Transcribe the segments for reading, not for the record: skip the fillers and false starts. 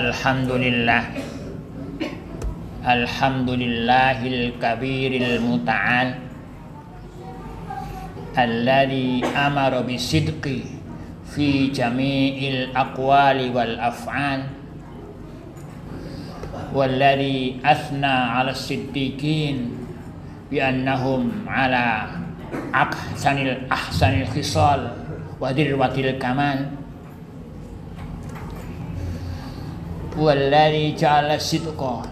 Alhamdulillah. Alhamdulillahil kabiril muta'al alladzi amara bisidqi fi jami'il aqwali wal af'al walladzi athna 'ala as-siddiqin bi annahum 'ala ahsanil khisal wa dirwatil kamal walladzi ja'ala sidqa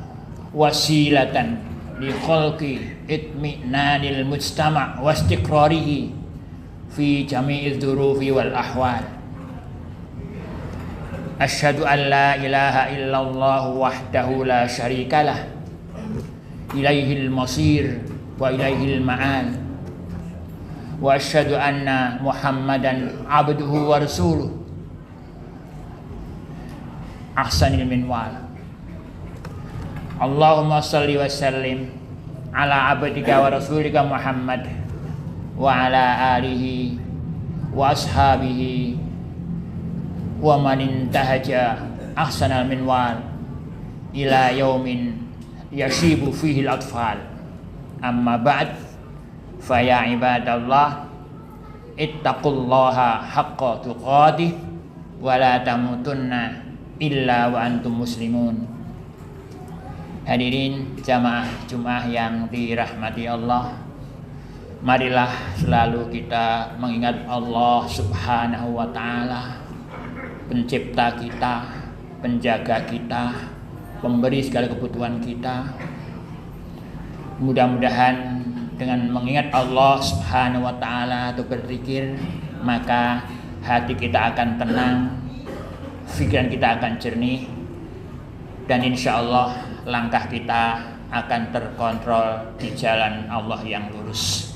wasilatan li khalqi itminanil mujtama' wa istiqrarihi fi jami'iz dhurufi wal ahwal. Asyhadu an la ilaha illallah wahdahu la syarikalah ilaihil masir wa ilaihil ma'al wa asyhadu anna Muhammadan abduhu wa rasuluh ahsanil minwal. Allahumma salli wa sallim ala abdika wa rasulika Muhammad wa ala alihi wa ashabihi wa man intahaja ahsanal minwal ila yaumin yashibu fihi al-atfal. Amma ba'd, fa ya ibadallah ittaqullaha haqqa tuqatih wa la tamutunna illa wa antum muslimun. Hadirin jamaah Jumat yang dirahmati Allah, marilah selalu kita mengingat Allah Subhanahu wa ta'ala, pencipta kita, penjaga kita, pemberi segala kebutuhan kita. Mudah-mudahan dengan mengingat Allah Subhanahu wa ta'ala atau berzikir, maka hati kita akan tenang, pikiran kita akan jernih, dan insya Allah langkah kita akan terkontrol di jalan Allah yang lurus.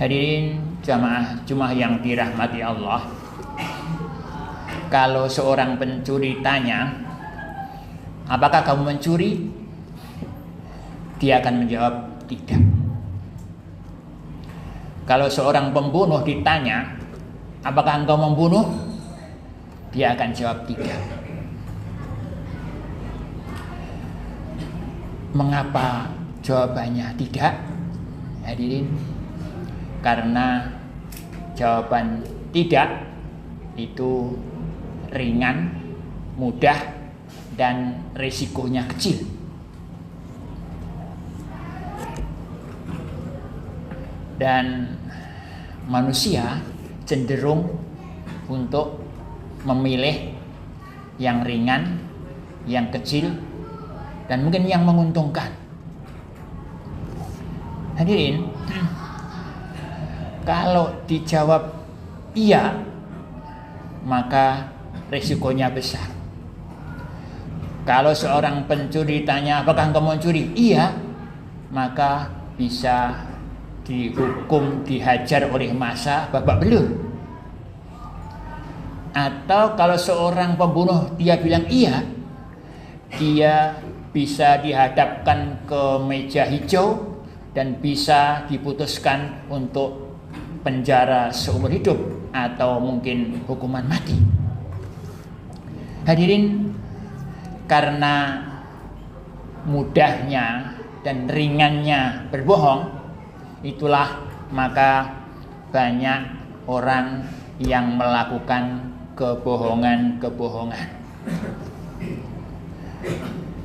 Hadirin jamaah Jumat yang dirahmati Allah, kalau seorang pencuri tanya, apakah kamu mencuri? Dia akan menjawab tidak. Kalau seorang pembunuh ditanya, apakah engkau membunuh? Dia akan jawab tidak. Mengapa jawabannya tidak? Hadirin, karena jawaban tidak itu ringan, mudah, dan risikonya kecil. Dan manusia cenderung untuk memilih yang ringan, yang kecil, dan mungkin yang menguntungkan. Hadirin, kalau dijawab iya, maka risikonya besar. Kalau seorang pencuri tanya, apakah engkau mencuri? Iya, maka bisa dihukum, dihajar oleh massa babak belur. Atau kalau seorang pembunuh dia bilang iya, dia bisa dihadapkan ke meja hijau dan bisa diputuskan untuk penjara seumur hidup atau mungkin hukuman mati. Hadirin, karena mudahnya dan ringannya berbohong, itulah maka banyak orang yang melakukan kebohongan-kebohongan.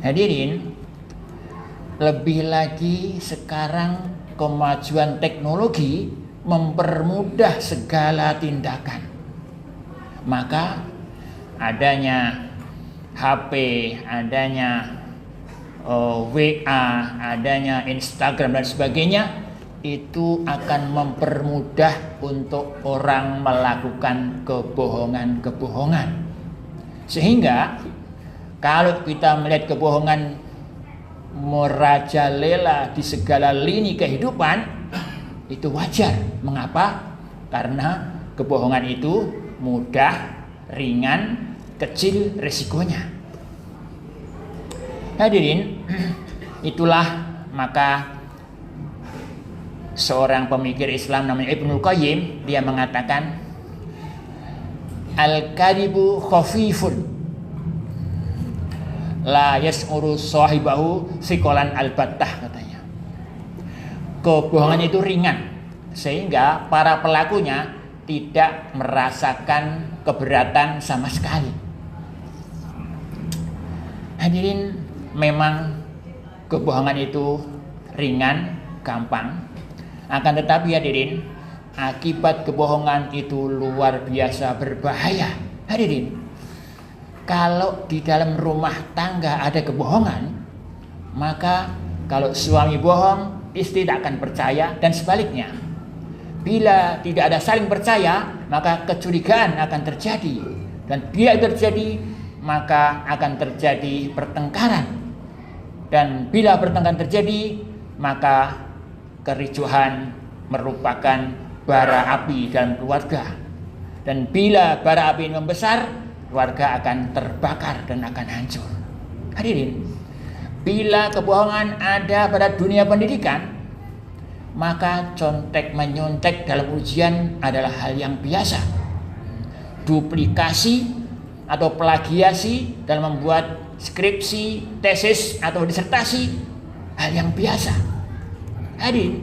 Hadirin, lebih lagi sekarang kemajuan teknologi mempermudah segala tindakan. Maka adanya HP, adanya WA, adanya Instagram dan sebagainya, itu akan mempermudah untuk orang melakukan kebohongan-kebohongan. Sehingga kalau kita melihat kebohongan merajalela di segala lini kehidupan, itu wajar. Mengapa? Karena kebohongan itu mudah, ringan, kecil risikonya. Hadirin, itulah maka seorang pemikir Islam namanya Ibnul Qayyim, dia mengatakan al-kadhibu khafifun la yas'uru sahibahu sikolan albattah katanya. Kebohongan itu ringan sehingga para pelakunya tidak merasakan keberatan sama sekali. Hadirin, memang kebohongan itu ringan, gampang. Akan tetapi hadirin, akibat kebohongan itu luar biasa berbahaya. Hadirin, kalau di dalam rumah tangga ada kebohongan, maka kalau suami bohong, istri tak akan percaya, dan sebaliknya. Bila tidak ada saling percaya, maka kecurigaan akan terjadi, dan bila terjadi, maka akan terjadi pertengkaran, dan bila pertengkaran terjadi, maka kericuhan merupakan bara api dalam keluarga, dan bila bara api ini membesar, keluarga akan terbakar dan akan hancur. Hadirin, bila kebohongan ada pada dunia pendidikan, maka contek menyontek dalam ujian adalah hal yang biasa. Duplikasi atau plagiasi dalam membuat skripsi, tesis atau disertasi hal yang biasa. Hadirin,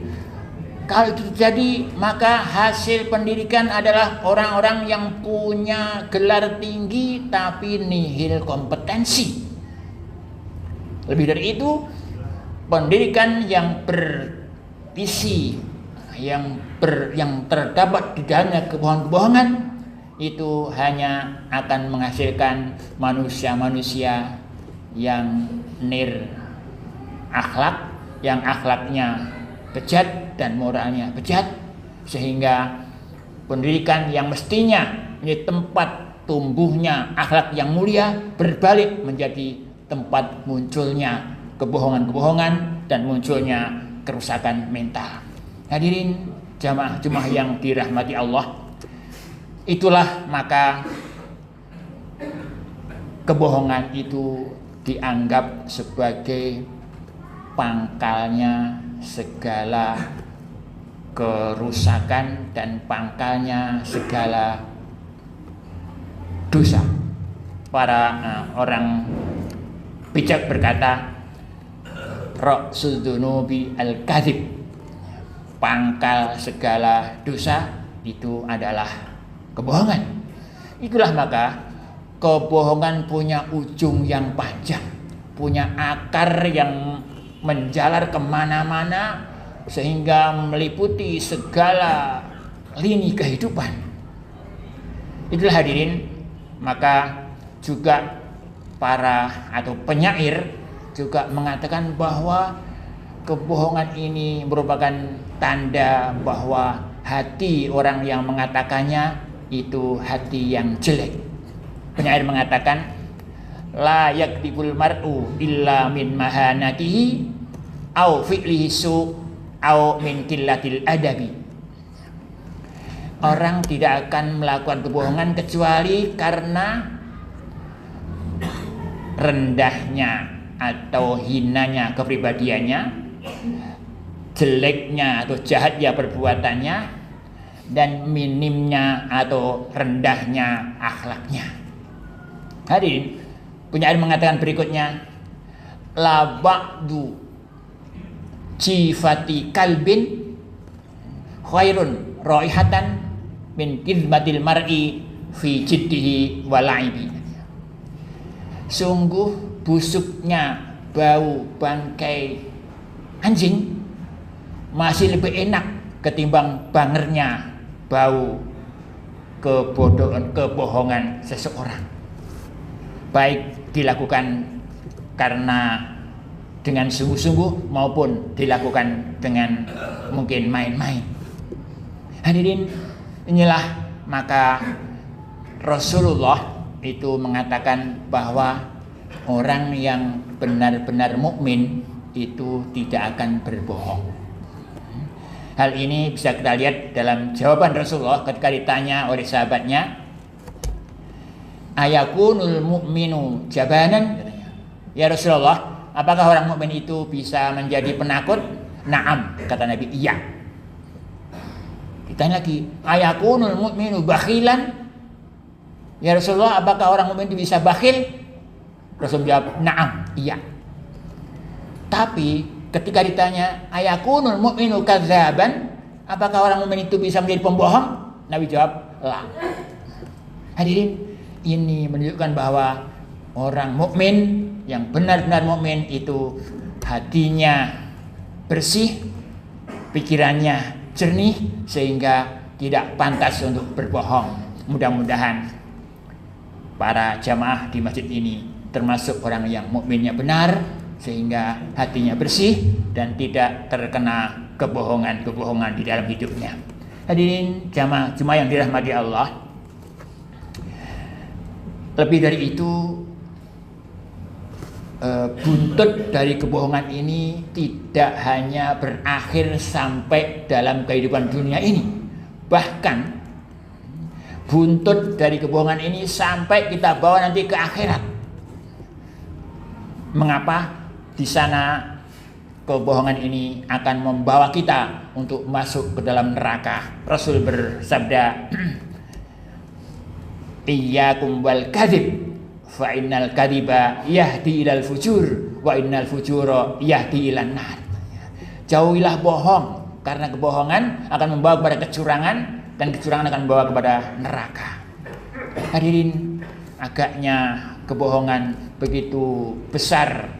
kalau itu terjadi, maka hasil pendidikan adalah orang-orang yang punya gelar tinggi tapi nihil kompetensi. Lebih dari itu, pendidikan yang berisi yang terdapat di dalamnya kebohongan-kebohongan itu hanya akan menghasilkan manusia-manusia yang akhlak, yang akhlaknya bejat dan moralnya bejat, sehingga pendidikan yang mestinya menjadi tempat tumbuhnya akhlak yang mulia berbalik menjadi tempat munculnya kebohongan-kebohongan dan munculnya kerusakan mental. Hadirin jamaah yang dirahmati Allah, itulah maka kebohongan itu dianggap sebagai pangkalnya segala kerusakan dan pangkalnya segala dosa. Para orang bijak berkata, ra'sul dzunubi al-kadzib, pangkal segala dosa itu adalah kebohongan. Itulah maka kebohongan punya ujung yang panjang, punya akar yang menjalar kemana-mana sehingga meliputi segala lini kehidupan. Itulah hadirin, maka juga para atau penyair juga mengatakan bahwa kebohongan ini merupakan tanda bahwa hati orang yang mengatakannya itu hati yang jelek. Penyair mengatakan, la yakdibul mar'u illa min mahanatihi au fi'lihi su' au min qillatil adabi. Orang tidak akan melakukan kebohongan kecuali karena rendahnya atau hinanya kepribadiannya, jeleknya atau jahatnya perbuatannya, dan minimnya atau rendahnya akhlaknya. Hadirin, penyair mengatakan berikutnya, la ba'du jifati kalbin khairun raihatan min kizmatil mar'i fi jiddihi wa la'ibi. Sungguh busuknya bau bangkai anjing masih lebih enak ketimbang bangernya bau kebohongan seseorang, baik dilakukan karena dengan sungguh-sungguh maupun dilakukan dengan mungkin main-main. Hadirin, inilah maka Rasulullah itu mengatakan bahwa orang yang benar-benar mukmin itu tidak akan berbohong. Hal ini bisa kita lihat dalam jawaban Rasulullah ketika ditanya oleh sahabatnya, ayakunul mu'minu jabanan? Ya Rasulullah, apakah orang mukmin itu bisa menjadi penakut? Naam, kata Nabi, iya. Ditanya lagi, ayakunul mu'minu bakhilan? Ya Rasulullah, apakah orang mukmin itu bisa bakhil? Rasul jawab, "Na'am, iya." Tapi ketika ditanya, "Ayakunul mu'minu kadzaban?" Apakah orang mukmin itu bisa menjadi pembohong? Nabi jawab, "La." Hadirin, ini menunjukkan bahwa orang mukmin yang benar-benar mukmin itu hatinya bersih, pikirannya jernih, sehingga tidak pantas untuk berbohong. Mudah-mudahan para jamaah di masjid ini termasuk orang yang mukminnya benar, sehingga hatinya bersih dan tidak terkena kebohongan-kebohongan di dalam hidupnya. Hadirin jamaah yang dirahmati Allah, lebih dari itu, buntut dari kebohongan ini tidak hanya berakhir sampai dalam kehidupan dunia ini, bahkan buntut dari kebohongan ini sampai kita bawa nanti ke akhirat. Mengapa? Di sana kebohongan ini akan membawa kita untuk masuk ke dalam neraka. Rasul bersabda, "Iyyakum wal kadzib, fa innal kadziba yahdi ilal fujur, wa innal fujura yahdi ilan nar." Jauhilah bohong, karena kebohongan akan membawa kepada kecurangan, dan kecurangan akan membawa kepada neraka. Hadirin, agaknya kebohongan begitu besar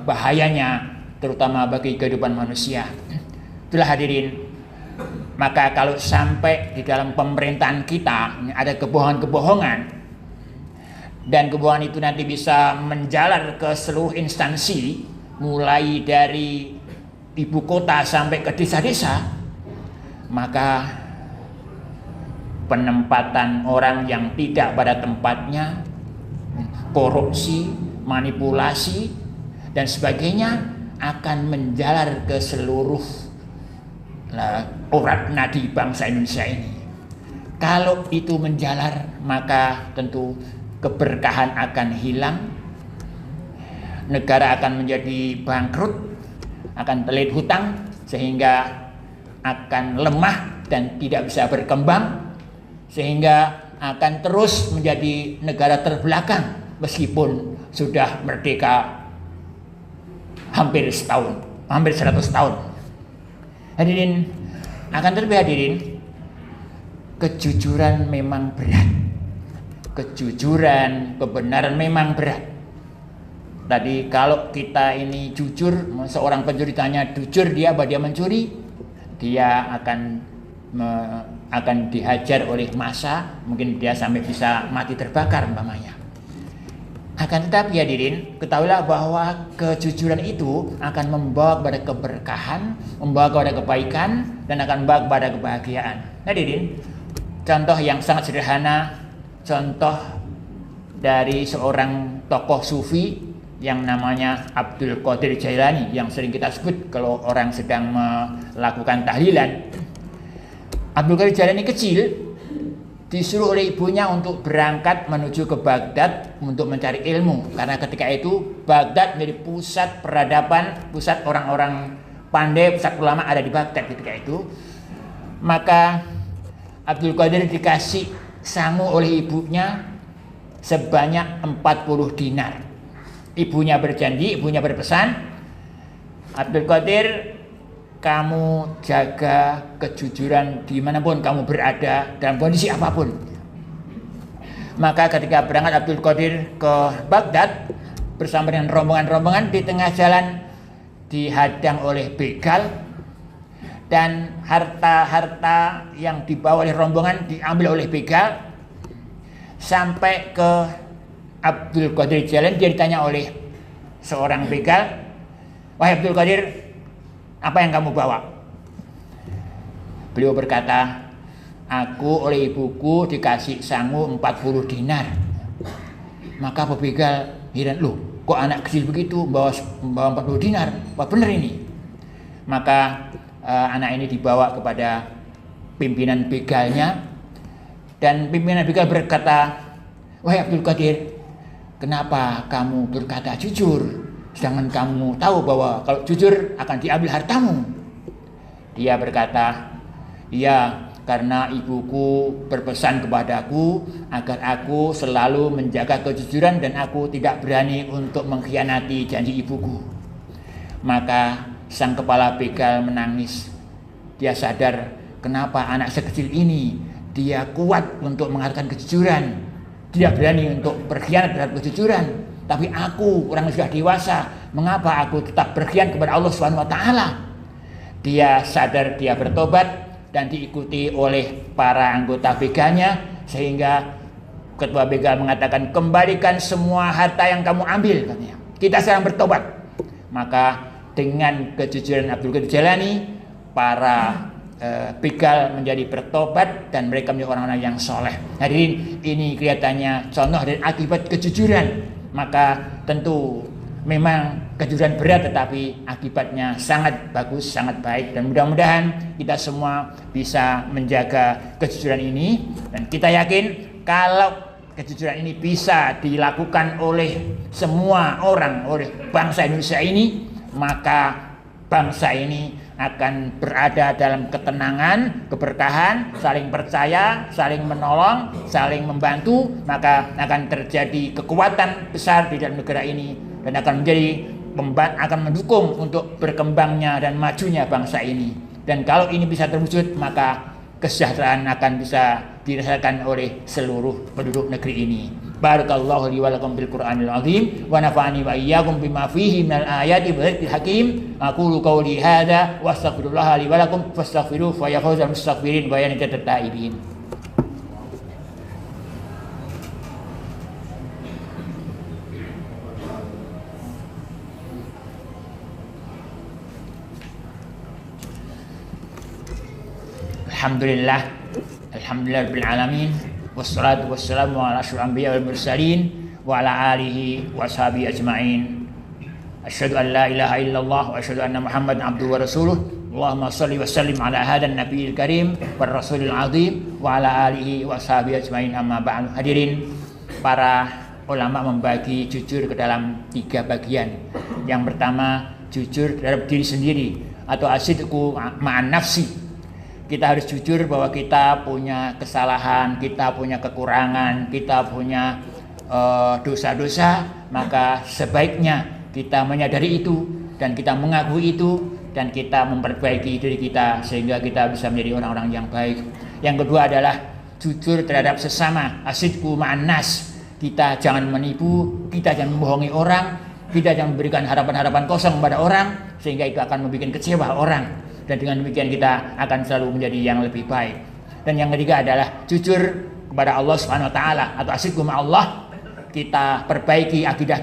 bahayanya, terutama bagi kehidupan manusia. Itulah hadirin, maka kalau sampai di dalam pemerintahan kita ada kebohongan-kebohongan, dan kebohongan itu nanti bisa menjalar ke seluruh instansi, mulai dari ibu kota sampai ke desa-desa, maka penempatan orang yang tidak pada tempatnya, korupsi, manipulasi, dan sebagainya akan menjalar ke seluruh urat nadi bangsa Indonesia ini. Kalau itu menjalar, maka tentu keberkahan akan hilang, negara akan menjadi bangkrut, akan terlilit hutang, sehingga akan lemah dan tidak bisa berkembang, sehingga akan terus menjadi negara terbelakang meskipun sudah merdeka hampir 100 tahun. Hadirin, akan tetapi hadirin, kejujuran memang berat. Kejujuran, kebenaran memang berat. Tadi kalau kita ini jujur, seorang pencuri tanya jujur dia bahwa dia mencuri, dia akan dihajar oleh massa, mungkin dia sampai bisa mati terbakar umpamanya. Akan tetapi hadirin, ketahuilah bahwa kejujuran itu akan membawa kepada keberkahan, membawa kepada kebaikan, dan akan membawa kepada kebahagiaan. Hadirin, contoh yang sangat sederhana, contoh dari seorang tokoh sufi yang namanya Abdul Qadir Jailani, yang sering kita sebut kalau orang sedang melakukan tahlilan. Abdul Qadir Jailani kecil disuruh oleh ibunya untuk berangkat menuju ke Baghdad untuk mencari ilmu, karena ketika itu Baghdad menjadi pusat peradaban, pusat orang-orang pandai, pusat ulama ada di Baghdad ketika itu. Maka Abdul Qadir dikasih sangu oleh ibunya sebanyak 40 dinar. Ibunya berjanji, ibunya berpesan, "Abdul Qadir, kamu jaga kejujuran dimanapun kamu berada, dalam kondisi apapun." Maka ketika berangkat Abdul Qadir ke Baghdad bersama dengan rombongan-rombongan, di tengah jalan dihadang oleh begal, dan harta-harta yang dibawa oleh rombongan diambil oleh begal. Sampai ke Abdul Qadir Jailani, dia ditanya oleh seorang begal, "Wahai Abdul Qadir, apa yang kamu bawa?" Beliau berkata, "Aku oleh ibuku dikasih sangu 40 dinar. Maka begal heran, "Loh, kok anak kecil begitu bawa 40 dinar? Wah, benar ini." Maka anak ini dibawa kepada pimpinan begalnya, dan pimpinan begal berkata, "Wahai Abdul Qadir, kenapa kamu berkata jujur, sedangkan kamu tahu bahwa kalau jujur akan diambil hartamu?" Dia berkata, "Iya, karena ibuku berpesan kepadaku agar aku selalu menjaga kejujuran dan aku tidak berani untuk mengkhianati janji ibuku. Maka sang kepala begal menangis. Dia sadar kenapa anak sekecil ini dia kuat untuk mengatakan kejujuran, dia berani untuk berkhianat terhadap kejujuran. Tapi aku orang yang sudah dewasa, mengapa aku tetap berkhianat kepada Allah Subhanahu wa taala? Dia sadar, dia bertobat dan diikuti oleh para anggota begalnya, sehingga ketua begal mengatakan, kembalikan semua harta yang kamu ambil, katanya. Kita sekarang bertobat. Maka dengan kejujuran Abdul Qadir Jailani, para begal menjadi bertobat dan mereka menjadi orang-orang yang soleh. Hadirin, ini kelihatannya contoh dan akibat kejujuran. Maka tentu memang kejujuran berat, tetapi akibatnya sangat bagus, sangat baik, dan mudah-mudahan kita semua bisa menjaga kejujuran ini. Dan kita yakin kalau kejujuran ini bisa dilakukan oleh semua orang, oleh bangsa Indonesia ini, maka bangsa ini akan berada dalam ketenangan, keberkahan, saling percaya, saling menolong, saling membantu. Maka akan terjadi kekuatan besar di dalam negara ini dan akan akan mendukung untuk berkembangnya dan majunya bangsa ini. Dan kalau ini bisa terwujud, maka kesejahteraan akan bisa dirasakan oleh seluruh penduduk negeri ini. Barakallahu li wa lakum bil Qur'anil azim wa nafa'ani wa iyyakum bima fihi minal ayati wa dzikril hakim. Aqulu qawli hadza wa astaghfirullah li wa lakum fastaghfiruhu fa ya fawzal mustaghfirin wa ya najatat taibin. Alhamdulillah, alhamdulillahirabbil alamin, wassalatu wassalamu ala asyrofil anbiya wal mursalin wa ala alihi wa sahbihi ajmain. Asyhadu an la ilaha illallah wa asyhadu anna Muhammadan abduhu wa rasuluh. Allahumma shalli wa sallim ala hadan nabiyil karim war rasulil azim wa ala alihi wa sahbihi ajmain, amma ba'du. Hadirin, para ulama membagi jujur ke dalam 3 bagian. Yang pertama, jujur terhadap diri sendiri atau asidqu ma'an nafsi. Kita harus jujur bahwa kita punya kesalahan, kita punya kekurangan, kita punya dosa-dosa. Maka sebaiknya kita menyadari itu dan kita mengakui itu dan kita memperbaiki diri kita sehingga kita bisa menjadi orang-orang yang baik. Yang kedua adalah jujur terhadap sesama, asidqu ma'an nas. Kita jangan menipu, kita jangan membohongi orang, kita jangan memberikan harapan-harapan kosong kepada orang sehingga itu akan membuat kecewa orang. Dan dengan demikian kita akan selalu menjadi yang lebih baik. Dan yang ketiga adalah jujur kepada Allah Subhanahu wa taala atau asidqu ma'allah. Kita perbaiki akidah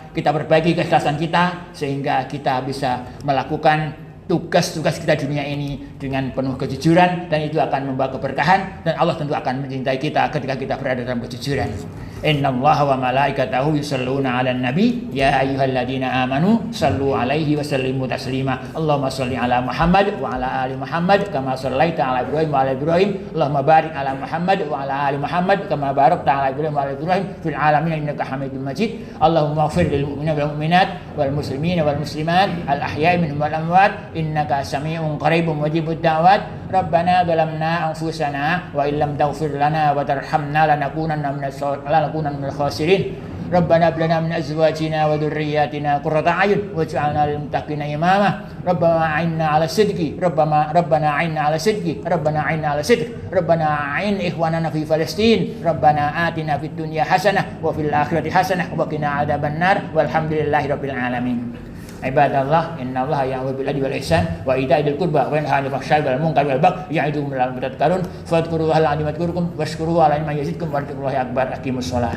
kita perbaiki keikhlasan kita sehingga kita bisa melakukan tugas-tugas kita di dunia ini dengan penuh kejujuran, dan itu akan membawa keberkahan dan Allah tentu akan mencintai kita ketika kita berada dalam kejujuran. Innallaha wa malaikatahu yusholluna 'alan nabi ya ayyuhalladzina amanu shallu 'alaihi wa sallimu taslima. Allahumma shalli 'ala Muhammad wa 'ala ali Muhammad kama shallaita 'ala Ibrahim wa 'ala Ibrahim. Allahumma barik 'ala Muhammad wa 'ala ali Muhammad kama barakta 'ala Ibrahim wa 'ala Ibrahim fil 'alamin innaka Hamidum Majid. Allahumma ighfir lil mu'minina wal mu'minat wal muslimina wal muslimat al ahya'i minhum wal amwat innaka sami'un qaribun mujibud da'wat. Rabbana zalamna anfusana wa illam taghfir lana wa tarhamna lanakunanna minal khasirin. Rabbana hab lana min azwajina wa dhurriyyatina qurrata a'yun waj'alna lil muttaqina imama. Rabbana a'inna 'ala sidqi Rabbana a'inna 'ala sidqi Rabbana a'in ikhwanana fi Palestin. Rabbana atina fid dunya hasanah wa fil akhirati hasanah wa qina 'adzabannar. Walhamdulillahirabbil alamin. Ibadallah, innallaha ya'muru bil adli wal ihsan wa ita'i dzil qurba wa yanha 'anil fahsya'i wal munkari wal baghi ya'idukum la'allakum tadhakkarun. Fadhkurullaha la'allakum tadhakkarun washkuruhu 'ala ma yazidkum wa dzikrullahi akbar. Aqimus shalah.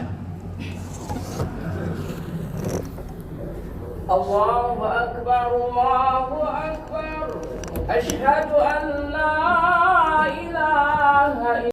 Allahu akbar, Allahu akbar. Asyhadu an